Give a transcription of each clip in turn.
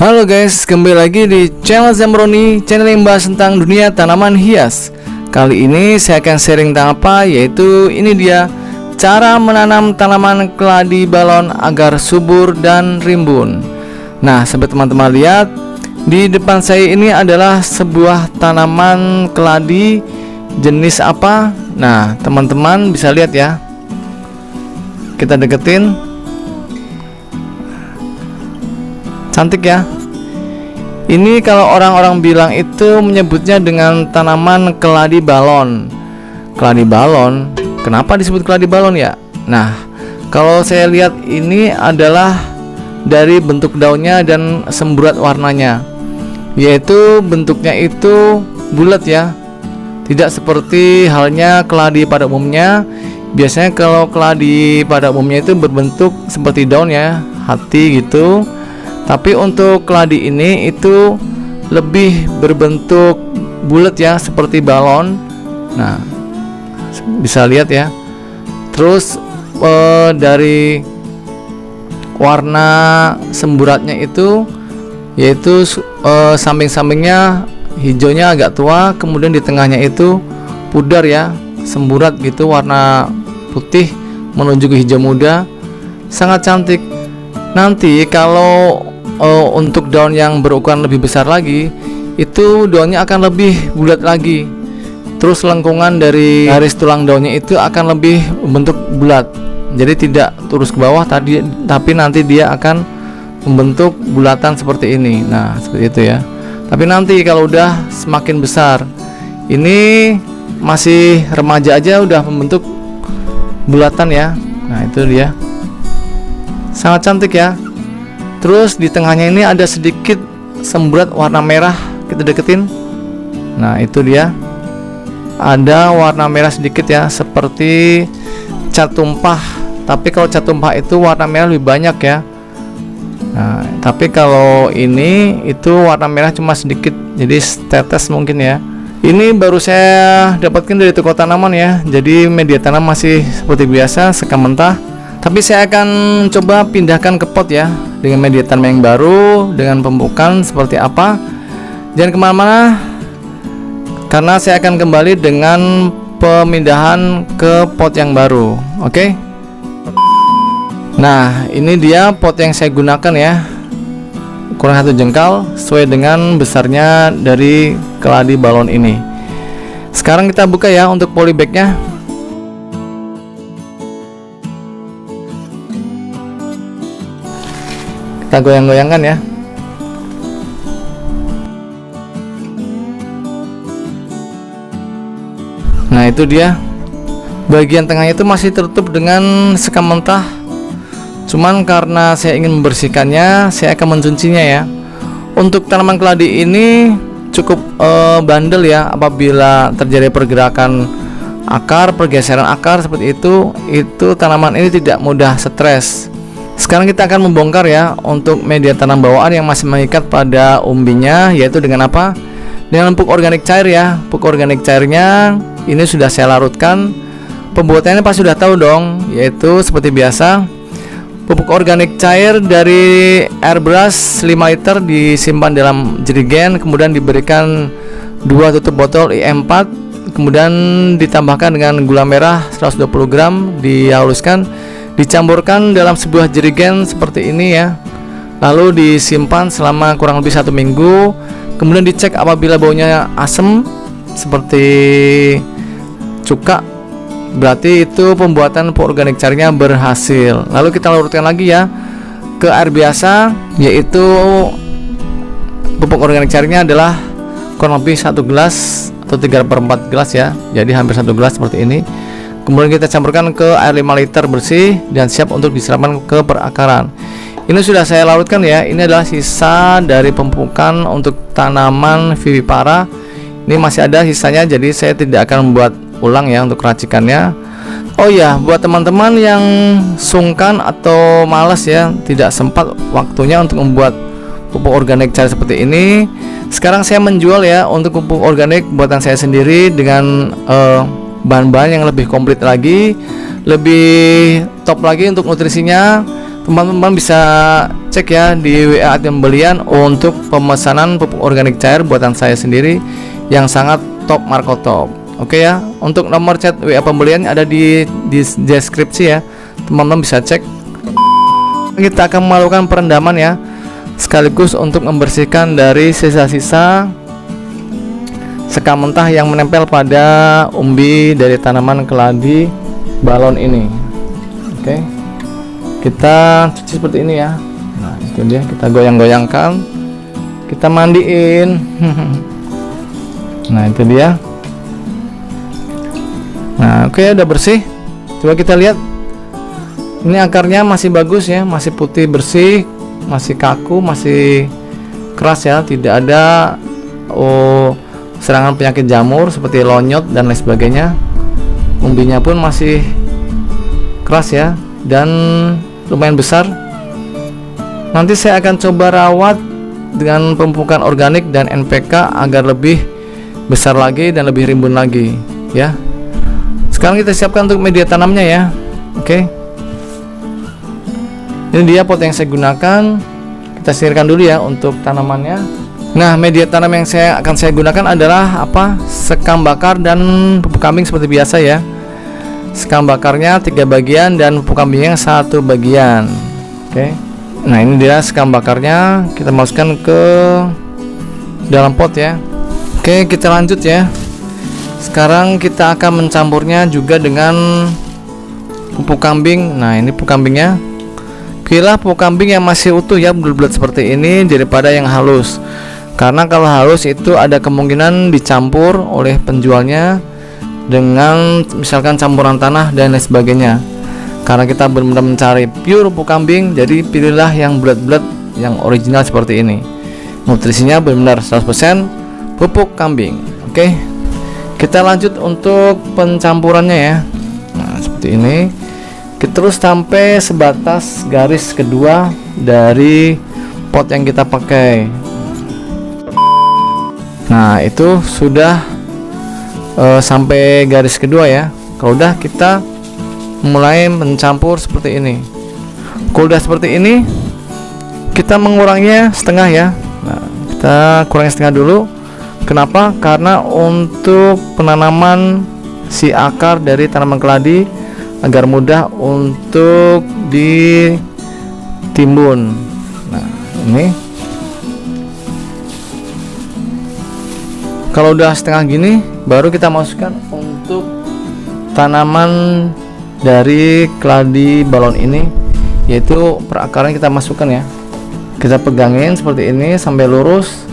Halo guys, kembali lagi di channel Zamroni, channel yang membahas tentang dunia tanaman hias. Kali ini saya akan sharing tentang apa, yaitu ini dia cara menanam tanaman keladi balon agar subur dan rimbun. Nah, sobat teman-teman, lihat di depan saya ini adalah sebuah tanaman keladi jenis apa. Nah, teman-teman bisa lihat ya. Kita deketin. Cantik ya. Ini kalau orang-orang bilang itu menyebutnya dengan tanaman keladi balon. Keladi balon, kenapa disebut keladi balon ya? Nah, kalau saya lihat ini adalah dari bentuk daunnya dan semburat warnanya, yaitu bentuknya itu bulat ya. Tidak seperti halnya keladi pada umumnya. Biasanya kalau keladi pada umumnya itu berbentuk seperti daun ya, hati gitu. Tapi untuk keladi ini itu lebih berbentuk bulat ya, seperti balon. Nah, bisa lihat ya. Terus dari warna semburatnya itu, yaitu samping-sampingnya hijaunya agak tua, kemudian di tengahnya itu pudar ya, semburat gitu, warna putih menuju ke hijau muda. Sangat cantik. Nanti kalau untuk daun yang berukuran lebih besar lagi, itu daunnya akan lebih bulat lagi. Terus lengkungan dari garis tulang daunnya itu akan lebih membentuk bulat. Jadi tidak terus ke bawah tapi nanti dia akan membentuk bulatan seperti ini. Nah, seperti itu ya. Tapi nanti kalau udah semakin besar, ini masih remaja aja udah membentuk bulatan ya. Nah, itu dia. Sangat cantik ya. Terus di tengahnya ini ada sedikit semburat warna merah, kita deketin. Nah, itu dia. Ada warna merah sedikit ya, seperti cat tumpah. Tapi kalau cat tumpah itu warna merah lebih banyak ya. Nah, tapi kalau ini itu warna merah cuma sedikit, jadi tetes mungkin ya. Ini baru saya dapatkan dari toko tanaman ya. Jadi media tanam masih seperti biasa, sekam mentah. Tapi saya akan coba pindahkan ke pot ya, dengan media tanam yang baru, dengan pemupukan seperti apa. Jangan kemana-mana, karena saya akan kembali dengan pemindahan ke pot yang baru. Oke. Nah, ini dia pot yang saya gunakan ya, ukuran 1 jengkal, sesuai dengan besarnya dari keladi balon ini. Sekarang kita buka ya untuk polybagnya. Kita goyang-goyangkan ya. Nah, itu dia. Bagian tengahnya itu masih tertutup dengan sekam mentah. Cuman karena saya ingin membersihkannya, saya akan mencucinya ya. Untuk tanaman keladi ini cukup bandel ya. Apabila terjadi pergerakan akar, pergeseran akar seperti itu tanaman ini tidak mudah stres. Sekarang kita akan membongkar ya untuk media tanam bawaan yang masih mengikat pada umbinya, yaitu dengan apa? Dengan pupuk organik cair ya. Pupuk organik cairnya ini sudah saya larutkan. Pembuatannya pasti sudah tahu dong, yaitu seperti biasa. Pupuk organik cair dari airbrush 5 liter disimpan dalam jerigen, kemudian diberikan 2 tutup botol IM4, kemudian ditambahkan dengan gula merah 120 gram, dihaluskan, dicampurkan dalam sebuah jerigen seperti ini ya. Lalu disimpan selama kurang lebih 1 minggu. Kemudian dicek apabila baunya asam seperti cuka, berarti itu pembuatan pupuk organik cairnya berhasil. Lalu kita larutkan lagi ya ke air biasa, yaitu pupuk organik cairnya adalah kurang lebih 1 gelas atau 3/4 gelas ya. Jadi hampir 1 gelas seperti ini. Kemudian kita campurkan ke air 5 liter bersih dan siap untuk disiramkan ke perakaran. Ini sudah saya larutkan ya. Ini adalah sisa dari pemupukan untuk tanaman vivipara. Ini masih ada sisanya, jadi saya tidak akan membuat ulang ya untuk racikannya. Oh ya, buat teman-teman yang sungkan atau malas ya, tidak sempat waktunya untuk membuat pupuk organik cair seperti ini, sekarang saya menjual ya untuk pupuk organik buatan saya sendiri dengan bahan-bahan yang lebih komplit lagi, lebih top lagi untuk nutrisinya. Teman-teman bisa cek ya di WA pembelian untuk pemesanan pupuk organik cair buatan saya sendiri yang sangat top Marco top. Oke ya, untuk nomor chat WA pembelian ada di deskripsi ya, teman-teman bisa cek. Kita akan melakukan perendaman ya, sekaligus untuk membersihkan dari sisa-sisa sekam mentah yang menempel pada umbi dari tanaman keladi balon ini. Oke, kita cuci seperti ini ya. Nah itu dia, kita goyang-goyangkan, kita mandiin. Nah itu dia. Nah oke, udah bersih. Coba kita lihat, ini akarnya masih bagus ya, masih putih bersih, masih kaku, masih keras ya, tidak ada serangan penyakit jamur seperti lonyot dan lain sebagainya. Umbinya pun masih keras ya, dan lumayan besar. Nanti saya akan coba rawat dengan pemupukan organik dan NPK agar lebih besar lagi dan lebih rimbun lagi ya. Sekarang kita siapkan untuk media tanamnya ya. Oke, ini dia pot yang saya gunakan. Kita singkirkan dulu ya untuk tanamannya. Nah, media tanam yang akan saya gunakan adalah sekam bakar dan pupuk kambing seperti biasa ya. Sekam bakarnya 3 bagian dan pupuk kambingnya 1 bagian. Oke. Nah, ini dia sekam bakarnya, kita masukkan ke dalam pot ya. Oke, kita lanjut ya. Sekarang kita akan mencampurnya juga dengan pupuk kambing. Nah, ini pupuk kambingnya. Pilihlah pupuk kambing yang masih utuh ya, bulat-bulat seperti ini daripada yang halus. Karena kalau halus itu ada kemungkinan dicampur oleh penjualnya dengan misalkan campuran tanah dan lain sebagainya. Karena kita benar-benar mencari pure pupuk kambing, jadi pilihlah yang bulat-bulat, yang original seperti ini. Nutrisinya benar-benar 100% pupuk kambing. Oke, kita lanjut untuk pencampurannya ya. Nah seperti ini, kita terus sampai sebatas garis kedua dari pot yang kita pakai. Nah itu sudah sampai garis kedua ya. Kalau udah, kita mulai mencampur seperti ini. Kalau udah seperti ini, kita menguranginya setengah ya. Nah, kita kurangi setengah dulu. Kenapa? Karena untuk penanaman si akar dari tanaman keladi agar mudah untuk ditimbun. Nah ini kalau udah setengah gini, baru kita masukkan untuk tanaman dari keladi balon ini, yaitu perakaran kita masukkan ya. Kita pegangin seperti ini sampai lurus,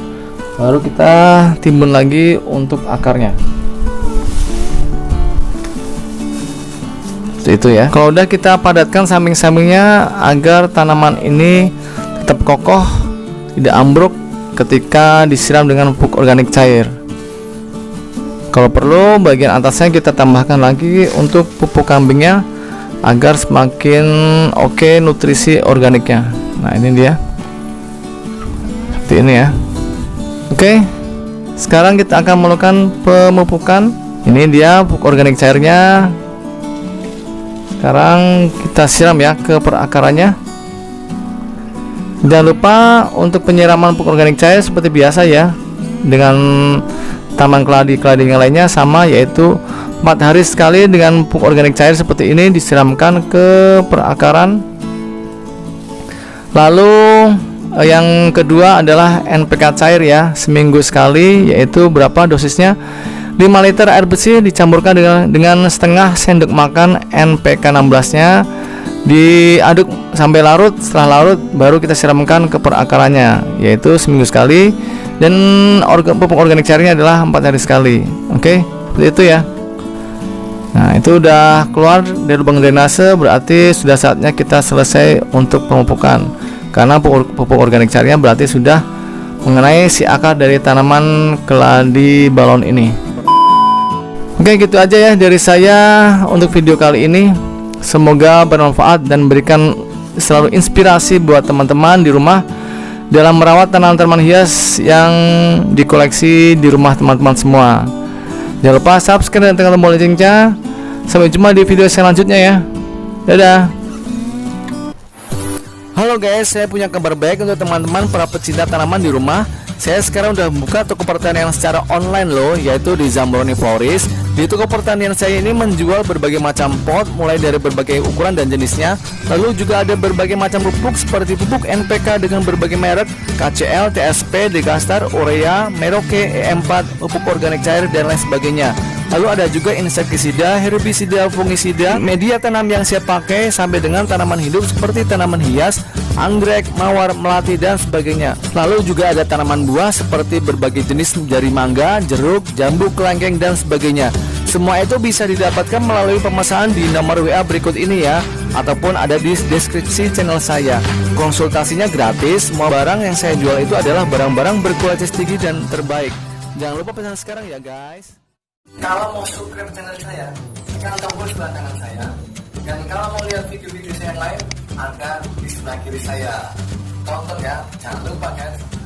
baru kita timbun lagi untuk akarnya. Seperti itu ya. Kalau udah, kita padatkan samping-sampingnya agar tanaman ini tetap kokoh, tidak ambruk ketika disiram dengan pupuk organik cair. Kalau perlu, bagian atasnya kita tambahkan lagi untuk pupuk kambingnya agar semakin oke nutrisi organiknya. Nah ini dia, seperti ini ya. Oke, sekarang kita akan melakukan pemupukan. Ini dia pupuk organik cairnya. Sekarang kita siram ya ke perakarannya. Jangan lupa untuk penyiraman pupuk organik cair seperti biasa ya, dengan taman keladi yang lainnya sama, yaitu 4 hari sekali dengan pupuk organik cair seperti ini disiramkan ke perakaran. Lalu yang kedua adalah NPK cair ya, seminggu sekali, yaitu berapa dosisnya? 5 liter air bersih dicampurkan dengan setengah sendok makan NPK 16 nya, diaduk sampai larut. Setelah larut baru kita siramkan ke perakarannya, yaitu seminggu sekali, dan pupuk organik cairnya adalah 4 hari sekali. Oke, seperti itu ya. Nah itu udah keluar dari lubang drainase, berarti sudah saatnya kita selesai untuk pemupukan. Karena pupuk organik cairnya berarti sudah mengenai si akar dari tanaman keladi balon ini. Oke, gitu aja ya dari saya untuk video kali ini. Semoga bermanfaat dan memberikan selalu inspirasi buat teman-teman di rumah dalam merawat tanaman-tanaman hias yang dikoleksi di rumah teman-teman semua. Jangan lupa subscribe dan tekan tombol loncengnya. Sampai jumpa di video selanjutnya ya. Dadah. Halo guys, saya punya kabar baik untuk teman-teman para pecinta tanaman di rumah. Saya sekarang udah membuka toko pertanian secara online loh, yaitu di Zambroni Florist. Di toko pertanian saya ini menjual berbagai macam pot, mulai dari berbagai ukuran dan jenisnya. Lalu juga ada berbagai macam pupuk seperti pupuk NPK dengan berbagai merek, KCL, TSP, Degastar, Urea, Merauke, E4, pupuk organik cair dan lain sebagainya. Lalu ada juga insektisida, herbisida, fungisida, media tanam yang saya pakai sampai dengan tanaman hidup seperti tanaman hias, anggrek, mawar, melati dan sebagainya. Lalu juga ada tanaman buah seperti berbagai jenis dari mangga, jeruk, jambu, kelengkeng dan sebagainya. Semua itu bisa didapatkan melalui pemesanan di nomor WA berikut ini ya, ataupun ada di deskripsi channel saya. Konsultasinya gratis. Semua barang yang saya jual itu adalah barang-barang berkualitas tinggi dan terbaik. Jangan lupa pesan sekarang ya guys. Kalau mau subscribe channel saya, tekan tombol sebelah kanan saya. Dan kalau mau lihat video-video saya yang lain, ada di sebelah kiri saya. Tonton ya, jangan lupa guys.